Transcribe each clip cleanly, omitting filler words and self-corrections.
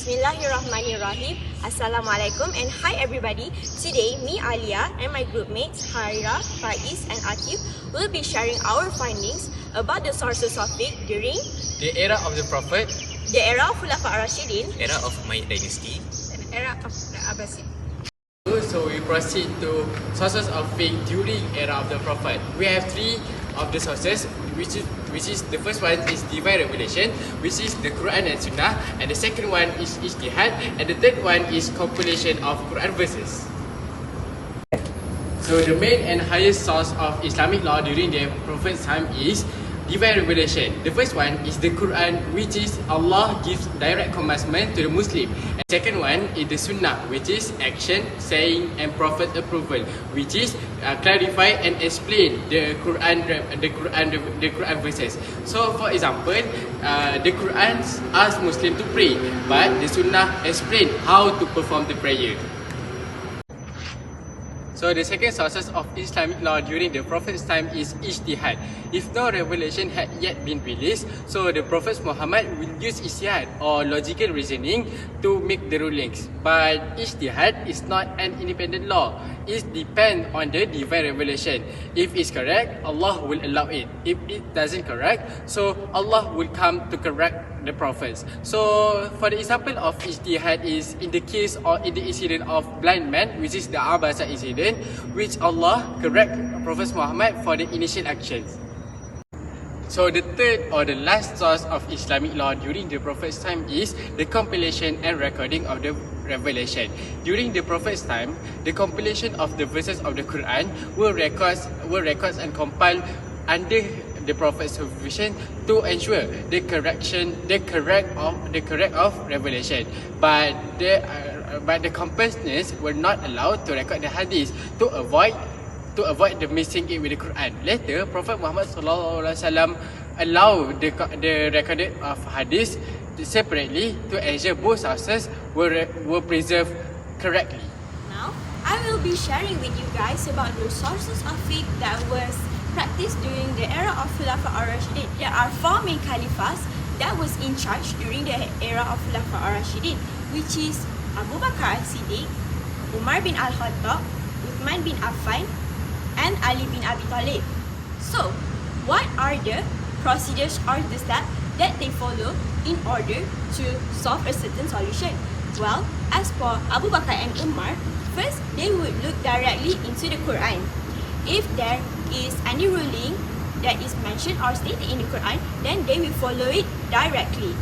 Bismillahirrahmanirrahim. Assalamualaikum and hi everybody. Today, me ALEYA and my group mates HAIRA, FAIZ and AQIF will be sharing our findings about the sources of fiqh during the era of the Prophet, the era of Khulafa ar-Rashidin, era of Umayyad dynasty, and era of the Abbasid. So we proceed to sources of fiqh during era of the Prophet. We have three of the sources, which is the first one is divine revelation, which is the Quran and Sunnah, and the second one is ijtihad, and the third one is compilation of Quran verses. So the main and highest source of Islamic law during the Prophet's time is divine revelation. The first one is the Quran, which is Allah gives direct commandment to the Muslim. And second one is the Sunnah, which is action, saying, and Prophet approval, which is clarify and explain the Quran verses. So, for example, the Quran asks Muslim to pray, but the Sunnah explain how to perform the prayer. So the second sources of Islamic law during the Prophet's time is ijtihad. If no revelation had yet been released, so the Prophet Muhammad will use ijtihad or logical reasoning to make the rulings. But ijtihad is not an independent law. It depends on the divine revelation. If it's correct, Allah will allow it. If it doesn't correct, so Allah will come to correct the prophets. So for the example of ijtihad is in the case or in the incident of blind man, which is the Abasa incident, which Allah correct Prophet Muhammad for the initial actions. So the third or the last source of Islamic law during the Prophet's time is the compilation and recording of the revelation. During the Prophet's time, the compilation of the verses of the Quran were records and compiled under the Prophet's supervision to ensure the correct of revelation. But the companions were not allowed to record the hadith to avoid the missing it with the Quran. Later, Prophet Muhammad SAW allowed the recorded of hadith separately to ensure both sources were preserved correctly. Now, I will be sharing with you guys about the sources of fiqh that was practiced during the era of Khulafa ar-Rashidin. There are four main caliphs that was in charge during the era of Khulafa ar-Rashidin, which is Abu Bakr as-Siddiq, Umar bin al-Khattab, Uthman bin Affan, and Ali bin Abi Talib. So, what are the procedures or the steps that they follow in order to solve a certain solution? Well, as for Abu Bakr and Umar, first they would look directly into the Quran. If there is any ruling that is mentioned or stated in the Quran, then they will follow it directly.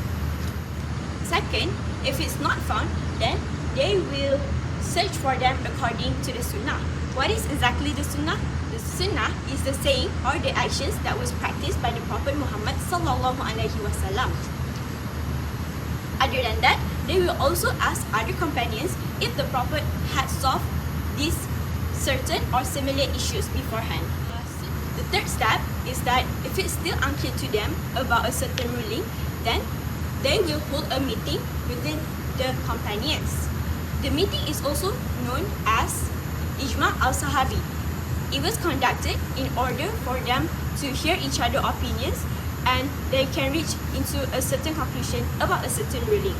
Second, if it's not found, then they will search for them according to the Sunnah. What is exactly the Sunnah? The Sunnah is the saying or the actions that was practiced by the Prophet Muhammad sallallahu alaihi wasallam. Other than that, they will also ask other companions if the Prophet had solved these certain or similar issues beforehand. The third step is that if it's still unclear to them about a certain ruling, then they will hold a meeting within the companions. The meeting is also known as Ijma' al-Sahabi. It was conducted in order for them to hear each other's opinions and they can reach into a certain conclusion about a certain ruling.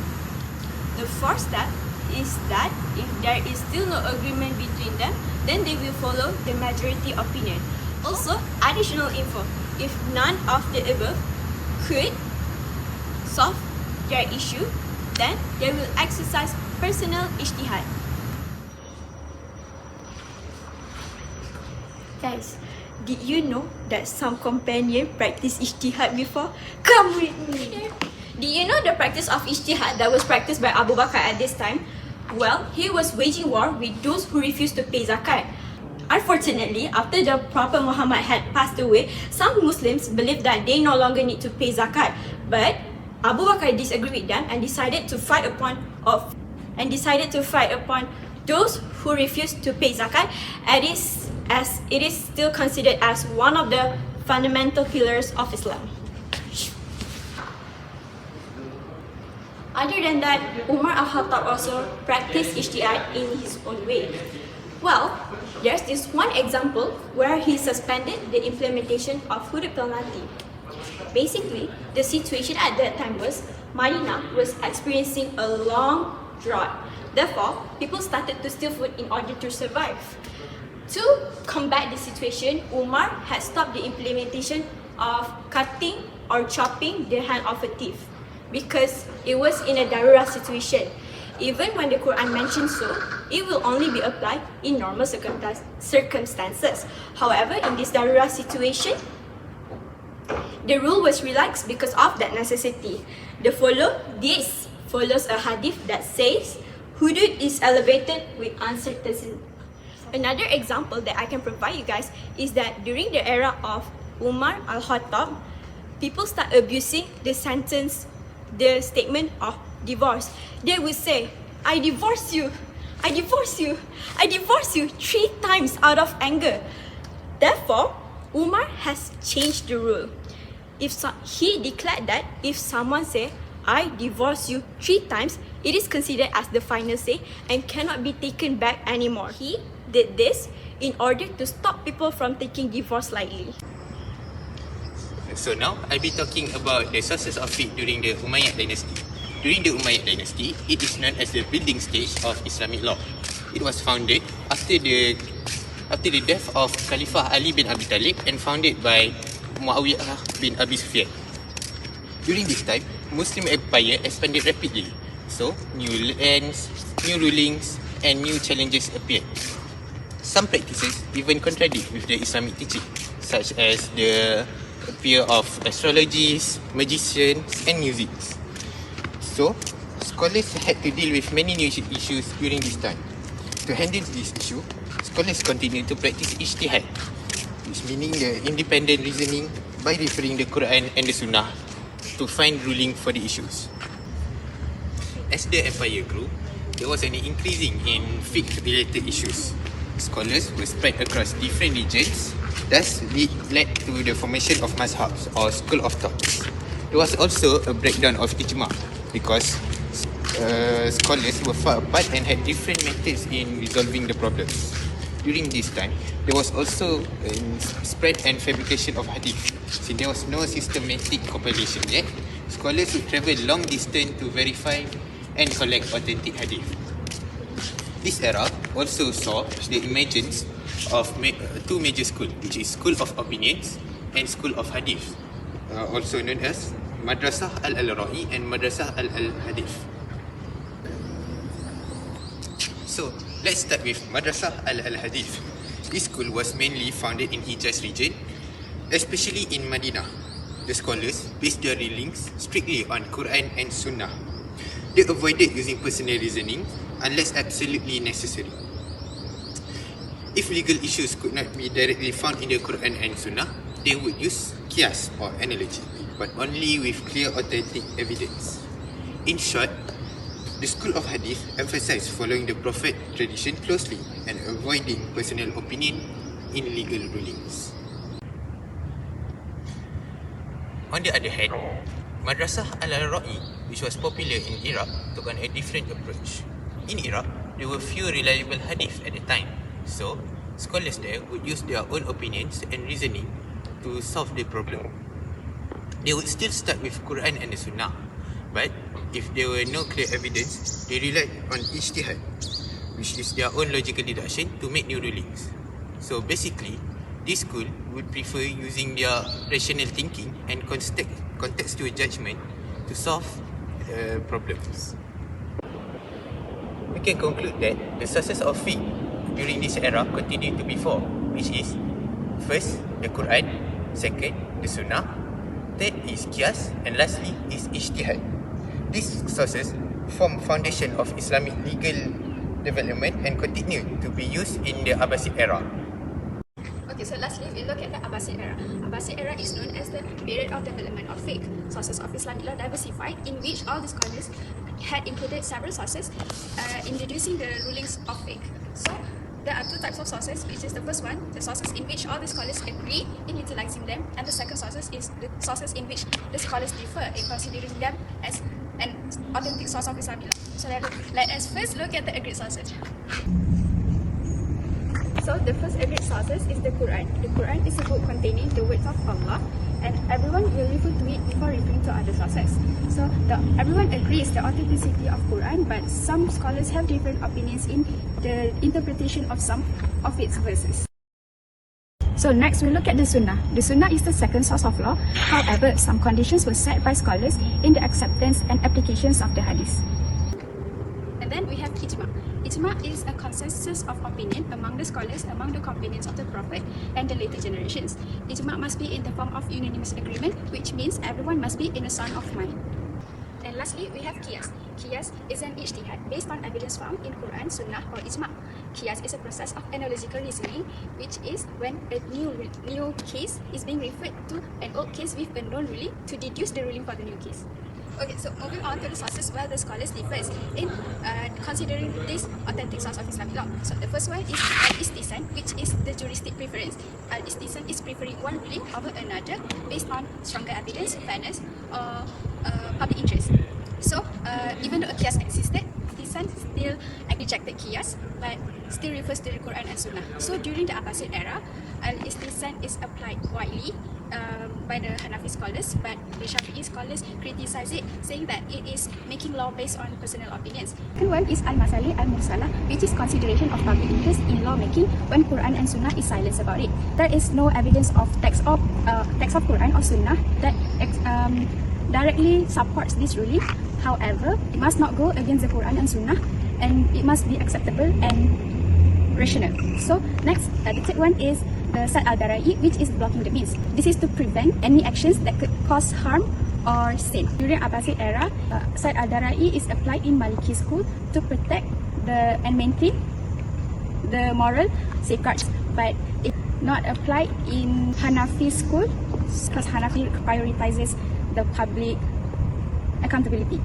The fourth step is that if there is still no agreement between them, then they will follow the majority opinion. Also, additional info, if none of the above could solve their issue, then they will exercise personal ijtihad. Guys, did you know that some companion practice ijtihad before? Come with me! Did you know the practice of ijtihad that was practiced by Abu Bakr at this time? Well, he was waging war with those who refused to pay zakat. Unfortunately, after the Prophet Muhammad had passed away, some Muslims believed that they no longer need to pay zakat. But Abu Bakr disagreed with them and decided to fight upon those who refused to pay zakat, as it is still considered as one of the fundamental pillars of Islam. Other than that, Umar al-Khattab also practiced ijtihad in his own way. Well, there's this one example where he suspended the implementation of hudud penalty. Basically, the situation at that time was Medina was experiencing a long drought. Therefore, people started to steal food in order to survive. To combat the situation, Umar had stopped the implementation of cutting or chopping the hand of a thief because it was in a darurat situation. Even when the Quran mentions so, it will only be applied in normal circumstances. However, in this darurat situation, the rule was relaxed because of that necessity. This follows a hadith that says, hudud is elevated with uncertainty. Another example that I can provide you guys is that during the era of Umar al-Khattab, people start abusing the statement of divorce. They would say, I divorce you, I divorce you, I divorce you 3 times out of anger. Therefore, Umar has changed the rule. He declared that if someone say, I divorce you 3 times, it is considered as the final say and cannot be taken back anymore. He did this in order to stop people from taking divorce lightly. So now, I'll be talking about the sources of fiqh during the Umayyad dynasty. During the Umayyad dynasty, it is known as the building stage of Islamic law. It was founded after the death of Khalifah Ali bin Abi Talib and founded by Muawiyah bin Abi Sufyan. During this time, Muslim empire expanded rapidly. So, new lands, new rulings, and new challenges appeared. Some practices even contradict with the Islamic teaching, such as the appear of astrologists, magicians, and musics. So, scholars had to deal with many new issues during this time. To handle this issue, scholars continued to practice ijtihad, which meaning the independent reasoning by referring the Quran and the Sunnah to find ruling for the issues. As the empire grew, there was an increasing in fiqh-related issues. Scholars were spread across different regions, thus led to the formation of mazhabs or school of thought. There was also a breakdown of ijma because scholars were far apart and had different methods in resolving the problems. During this time, there was also a spread and fabrication of hadith. Since there was no systematic compilation yet, scholars would travel long distance to verify and collect authentic hadith. This era also saw the emergence of 2 major schools, which is School of Opinions and School of Hadith, also known as Madrasah al-Ra'i and Madrasah al-Hadith. So, let's start with Madrasah al-Hadith. This school was mainly founded in Hijaz region, especially in Medina. The scholars based their rulings strictly on Quran and Sunnah. They avoided using personal reasoning unless absolutely necessary. If legal issues could not be directly found in the Quran and Sunnah, they would use qiyas or analogy, but only with clear authentic evidence. In short, the school of hadith emphasized following the Prophet tradition closely and avoiding personal opinion in legal rulings. On the other hand, Madrasah al-Ra'i, which was popular in Iraq, took on a different approach. In Iraq, there were few reliable hadith at the time, so scholars there would use their own opinions and reasoning to solve the problem. They would still start with Quran and the Sunnah, but if there were no clear evidence, they relied on ijtihad, which is their own logical deduction to make new rulings. So basically, this school would prefer using their rational thinking and contextual judgment to solve problems. We can conclude that the sources of fiqh during this era continue to be 4, which is first, the Quran, second, the Sunnah, third is qiyas, and lastly is ijtihad. These sources form foundation of Islamic legal development and continue to be used in the Abbasid era. Okay, so lastly, we look at the Abbasid era. Abbasid era is known as the period of development of fiqh. Sources of Islamic law diversified, in which all the scholars had included several sources introducing the rulings of fiqh. So, there are 2 types of sources, which is the first one, the sources in which all the scholars agree in utilizing them, and the second sources is the sources in which the scholars differ in considering them as an authentic source of Islamic law. So let us first look at the agreed sources. So the first agreed sources is the Quran. The Quran is a book containing the words of Allah, and everyone will refer to it before referring to other sources. So everyone agrees the authenticity of Quran, but some scholars have different opinions in the interpretation of some of its verses. So next we look at the Sunnah. The Sunnah is the second source of law. However, some conditions were set by scholars in the acceptance and applications of the Hadith. And then we have Ijma. Ijma is a consensus of opinion among the scholars, among the companions of the Prophet and the later generations. Ijma must be in the form of unanimous agreement, which means everyone must be in a sound of mind. And lastly, we have Qiyas. Qiyas is an ijtihad based on evidence found in Quran, Sunnah or Ijma. Qiyas is a process of analogical reasoning, which is when a new case is being referred to an old case with a known ruling to deduce the ruling for the new case. Okay, so moving on to the sources where the scholars differs in considering this authentic source of Islamic law. So the first one is al-istihsan, which is the juristic preference. Al-istihsan is preferring one ruling over another based on stronger evidence, fairness, or public interest. So even though a qiyas existed, istihsan still rejected qiyas, but still refers to the Quran and Sunnah. So during the Abbasid era, al-istihsan is applied widely by the Hanafi scholars, but the Shafi'i scholars criticize it, saying that it is making law based on personal opinions. Second one is al-masalih al-mursalah, which is consideration of public interest in lawmaking when Quran and Sunnah is silence about it. There is no evidence of text of Quran or Sunnah that directly supports this ruling. However, it must not go against the Quran and Sunnah, and it must be acceptable and rational. So next, the third one is the Sadd al-Darai, which is blocking the means. This is to prevent any actions that could cause harm or sin. During Abbasid era, Sadd al-Darai is applied in Maliki school to protect and maintain the moral safeguards, but it's not applied in Hanafi school because Hanafi prioritizes the public accountability.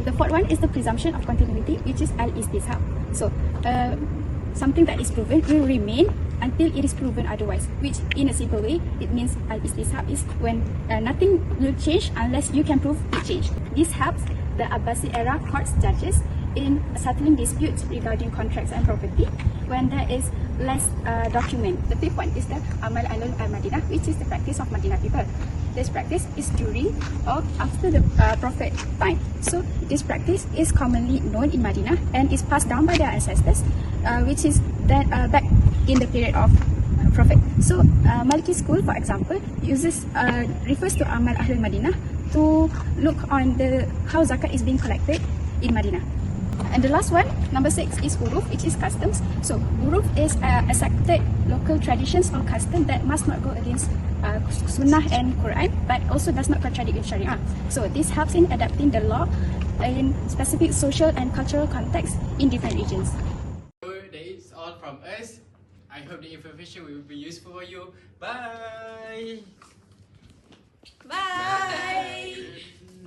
The fourth one is the presumption of continuity, which is al-istishab. So something that is proven will remain until it is proven otherwise, which in a simple way, it means al-istishab is when nothing will change unless you can prove it changed. This helps the Abbasid era courts judges in settling disputes regarding contracts and property when there is less document. The fifth one is the Amal al-Madinah, which is the practice of Madinah people. This practice is during or after the Prophet time. So this practice is commonly known in Madinah and is passed down by their ancestors, which is that back in the period of Prophet. So Maliki school, for example, refers to Amal Ahlul Madinah to look on how zakat is being collected in Madinah. And the last one, number 6, is uruf, which is customs. So uruf is accepted local traditions or custom that must not go against Sunnah and Quran, but also does not contradict with Sharia. So this helps in adapting the law in specific social and cultural contexts in different regions. So that is all from us. I hope the information will be useful for you. Bye. Bye.